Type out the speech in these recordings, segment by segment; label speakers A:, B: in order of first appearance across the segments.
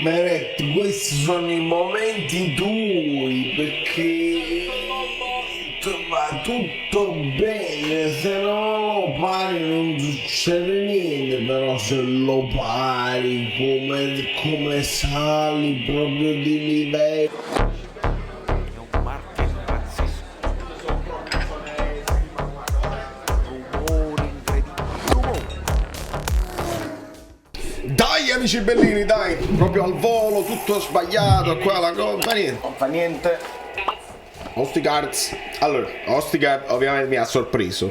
A: Meret, questi sono i momenti tuoi perché va tutto bene, se non lo pari non succede niente, però se lo pari come sali proprio di livello.
B: Dai amici bellini, dai, proprio al volo, tutto sbagliato, qua la cosa, non fa niente. Ostigards. Allora, Ostigard ovviamente mi ha sorpreso.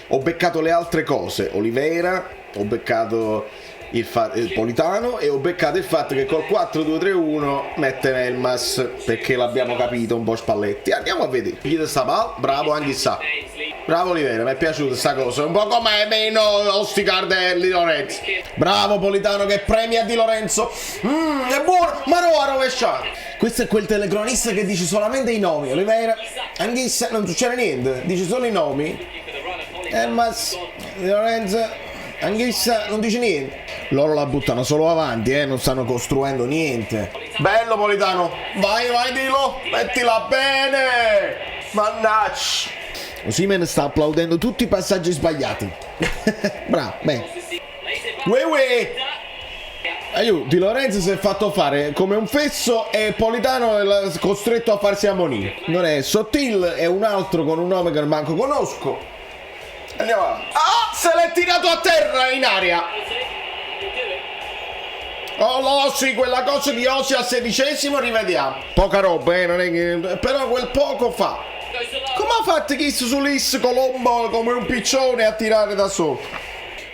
B: Ho beccato le altre cose, Oliveira, ho beccato il Politano e ho beccato il fatto che col 4-2-3-1 mette Elmas, perché l'abbiamo capito un po' Spalletti. Andiamo a vedere. Chi sta pal? Bravo anche sa. Bravo Oliveira, mi è piaciuta sta cosa. Un po' come meno Ostigard e Di Lorenzo. Bravo Politano che premia Di Lorenzo. È buono, ma no a rovesciare. Questo è quel telecronista che dice solamente i nomi. Oliveira, Anghissa, non succede niente, dice solo i nomi. Elmas, Di Lorenzo, Anghissa, non dice niente. Loro la buttano solo avanti, non stanno costruendo niente. Bello Politano, vai Dilo, mettila bene. Mannaggia. Osimhen sta applaudendo tutti i passaggi sbagliati. Bravo, bene. Uè. Aiuto, Di Lorenzo si è fatto fare come un fesso e Politano è costretto a farsi ammonire. Non è Sottil, è un altro con un nome che manco conosco. Andiamo avanti. Ah, se l'è tirato a terra in aria. Oh sì, quella cosa di Osi al 16°, rivediamo. Poca roba, non è che... però quel poco fa. Come ha fatto Kiss sull'Is Colombo come un piccione a tirare da solo?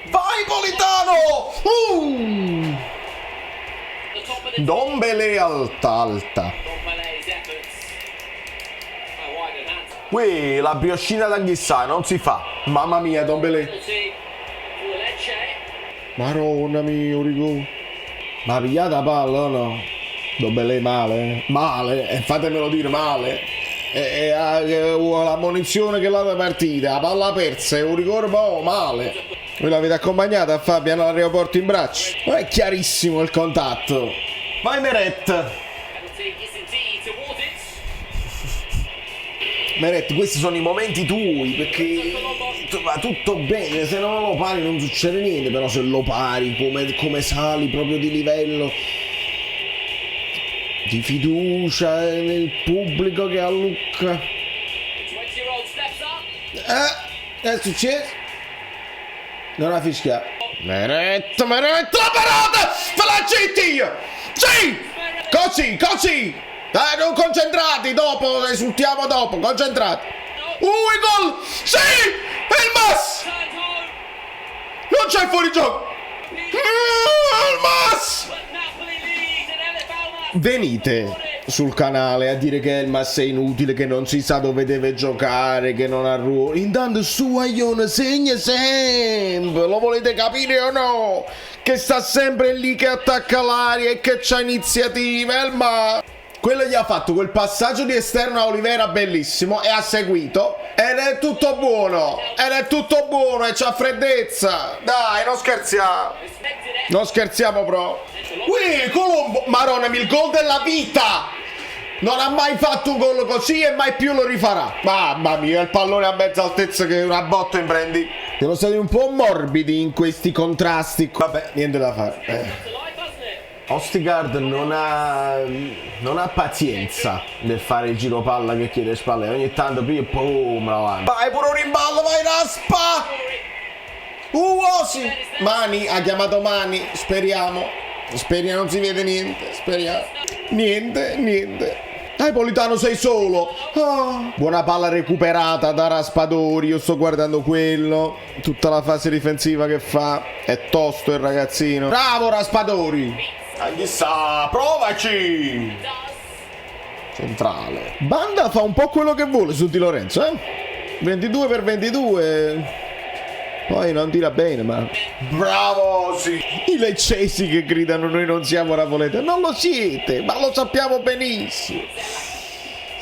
B: Vai Politano! Dombele alta. Uè, la brioscina d'Anghissà non si fa. Mamma mia, Dombele. Maronna mia, Origo. Ma pigliata palla o no? Dombele male? Male? Fatemelo dire male. La munizione che l'ha da partita, la palla persa, è un rigore male. Voi l'avete accompagnata a Fabiano all'aeroporto in braccio? Ma è chiarissimo il contatto. Vai Meret. Meret, questi sono i momenti tuoi perché va tutto bene, se non lo pari non succede niente, però se lo pari come sali proprio di livello, di fiducia nel pubblico che ha Lucca. È successo? Non ha fischiato. Meret, la parata! Falla zitti! Sì! Così! Dai, non concentrati, dopo, esultiamo dopo, concentrati. Il gol! Sì! Elmas! Non c'è fuorigioco! Elmas! Venite sul canale a dire che Elmas è inutile, che non si sa dove deve giocare, che non ha ruolo. Intanto su Aion segna sempre, lo volete capire o no? Che sta sempre lì che attacca l'aria e che c'ha iniziativa, Elmas. Quello gli ha fatto quel passaggio di esterno a Oliveira bellissimo e ha seguito ed è tutto buono e c'ha freddezza. Dai, non scherziamo proprio. Colombo, Maronna, il gol della vita. Non ha mai fatto un gol così e mai più lo rifarà. Mamma mia, il pallone a mezza altezza che una botta imprendi. Siamo stati un po' morbidi in questi contrasti. Vabbè, niente da fare. Ostigard non ha pazienza nel fare il giro palla che chiede spalle. Ogni tanto più e poi vai pure un rimballo, vai raspa. Osi. Mani, ha chiamato Mani, speriamo non si vede niente, speriamo. Niente. Dai Politano, sei solo. Buona palla recuperata da Raspadori. Io sto guardando quello. Tutta la fase difensiva che fa. È tosto il ragazzino. Bravo Raspadori. Chissà, provaci. Centrale. Banda fa un po' quello che vuole su Di Lorenzo, 22 per 22. Poi non tira bene, ma... Bravo, sì. I leccesi che gridano noi non siamo Ravolete. Non lo siete, ma lo sappiamo benissimo.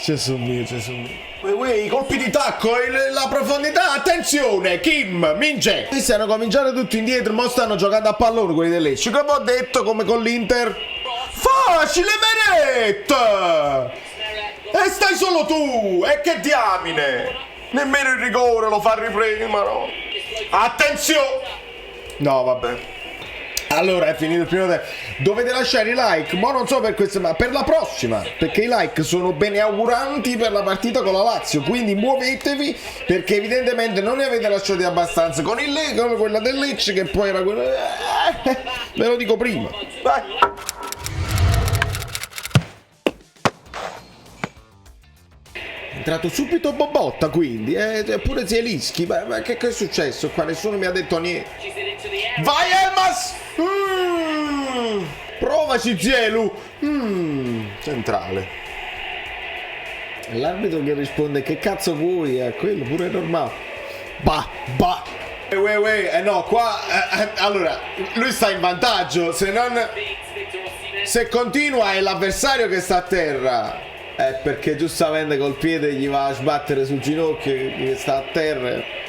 B: Gesù mio. I colpi di tacco e la profondità. Attenzione, Kim, Minge. Questi hanno cominciato tutti indietro, ma stanno giocando a pallone quelli del Lecce. Come ho detto, come con l'Inter. Facile, Meret! E stai solo tu! E che diamine! Nemmeno il rigore lo fa riprima, no? Attenzione! No, vabbè. Allora è finito il primo tempo. Dovete lasciare i like, ma non so per questa, ma per la prossima, perché i like sono beneauguranti per la partita con la Lazio, quindi muovetevi, perché evidentemente non ne avete lasciati abbastanza con il con quella del Lecce, che poi era quella. Ve lo dico prima. Vai. È entrato subito Bobotta, quindi pure Zielinski, ma che è successo qua? Nessuno mi ha detto niente. Vai Elmas! Provaci Zielu! Centrale. L'arbitro che risponde che cazzo vuoi? Quello pure è normale. Bah! No, qua allora lui sta in vantaggio, se continua è l'avversario che sta a terra. Perché giustamente col piede gli va a sbattere sul ginocchio che sta a terra.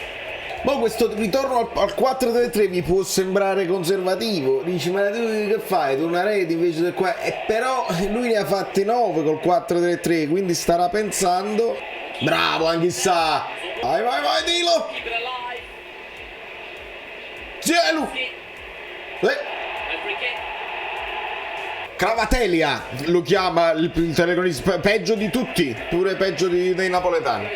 B: Ma questo ritorno al 4-3-3 mi può sembrare conservativo. Dici, ma tu che fai? Tu una rete invece del qua. Però lui ne ha fatti 9 col 4-3-3, quindi starà pensando. Bravo, anche sa. Vai, Dilo. Zielu. Cravatelia lo chiama il telecronista, peggio di tutti, pure peggio dei napoletani.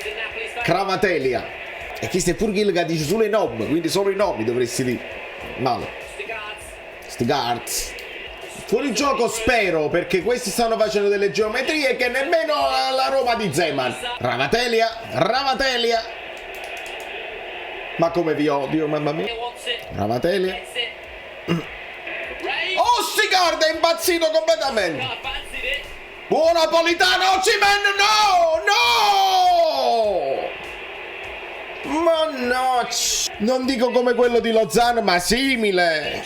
B: Cravatelia. E questo è pure quello che dice solo i nomi, quindi solo i nomi dovresti dire. Male. Stigards. Fuori gioco spero, perché questi stanno facendo delle geometrie che nemmeno la Roma di Zeman. Ravatelia. Ma come vi odio, mamma mia. Ravatelia. Oh, Stigard è impazzito completamente. Buon Napolitano, Osimhen, no! Mannaggia! Non dico come quello di Lozano, ma simile.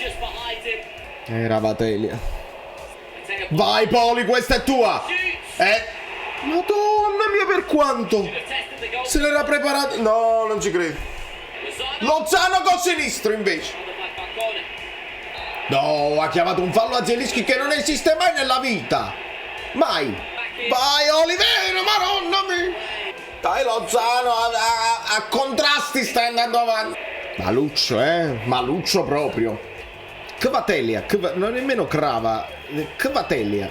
B: Ravatelia. Vai Poli, questa è tua. Madonna mia, per quanto? Se l'era preparato. No, non ci credo. Lozano col sinistro invece. No, ha chiamato un fallo a Zielinski che non esiste mai nella vita. Mai. Vai Olivero, madonna mia. Dai Lozano, a contrasti stai andando avanti. Maluccio proprio. Cavatelia, non nemmeno Crava. Cavatelia.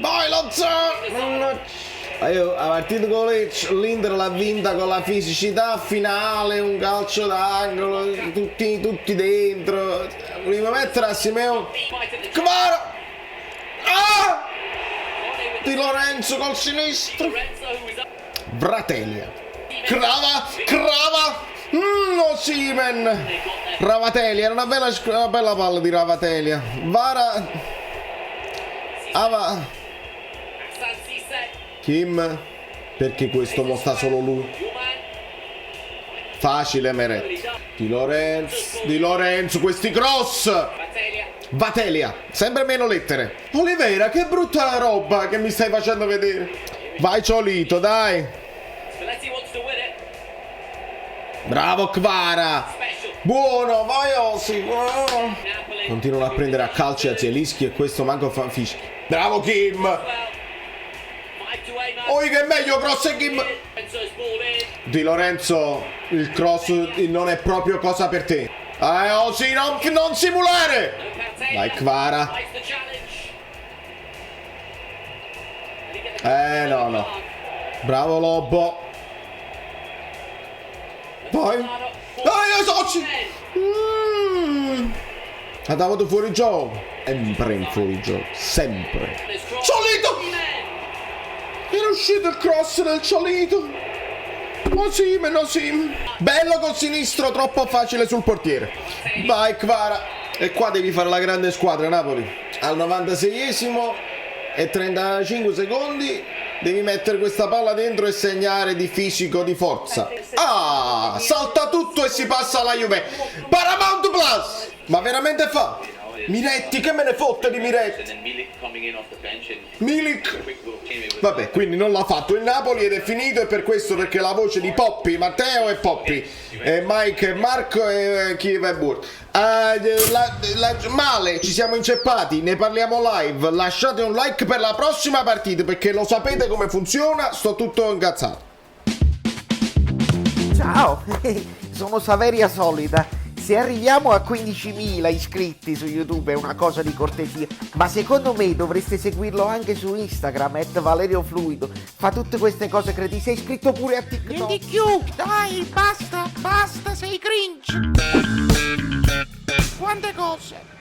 B: Vai Lozano. Io a partita con l'Inter l'ha vinta con la fisicità finale, un calcio d'angolo, tutti dentro. Voleva mettere a Simeone. Kvara! Di Lorenzo col sinistro. Bratelia. Crava. Osimhen. Ravatelia, era una bella palla di Ravatelia. Vara. Ava. Kim, perché questo mo sta solo lui. Facile Meret. Di Lorenzo, questi cross. Vatelia, sempre meno lettere. Olivera, che brutta roba che mi stai facendo vedere. Vai Ciolito, dai. Bravo Kvara. Buono, vai Osi. Continuano a prendere a calci a Zielinski e questo manco fa fischi. Bravo Kim. Oi che meglio cross e Kim. Di Lorenzo, il cross non è proprio cosa per te. Osi, non simulare. Vai Kvara. No. Bravo Lobo. Vai. Soci. Ha dato fuori gioco. Sempre in fuori gioco. Sempre. Ciolito. Era uscito il cross del Ciolito. Osimhen. Bello col sinistro, troppo facile sul portiere. Vai Kvara. E qua devi fare la grande squadra Napoli. Al 96esimo e 35 secondi devi mettere questa palla dentro e segnare di fisico, di forza. Salta tutto e si passa alla Juve. Paramount Plus. Ma veramente fa? Miretti, che me ne fotte di Miretti? Milik. Vabbè, quindi non l'ha fatto il Napoli ed è finito, e per questo, perché la voce di Poppi, Matteo e Poppi, e Mike e Marco e Kiev e Burt. Male, ci siamo inceppati, ne parliamo live. Lasciate un like per la prossima partita, perché lo sapete come funziona, sto tutto incazzato.
C: Ciao, sono Saveria Solida. Se arriviamo a 15.000 iscritti su YouTube è una cosa di cortesia, ma secondo me dovreste seguirlo anche su Instagram, @ValerioFluido. Fa tutte queste cose cretine. Sei iscritto pure a TikTok.
D: Niente più, dai, basta, sei cringe. Quante cose.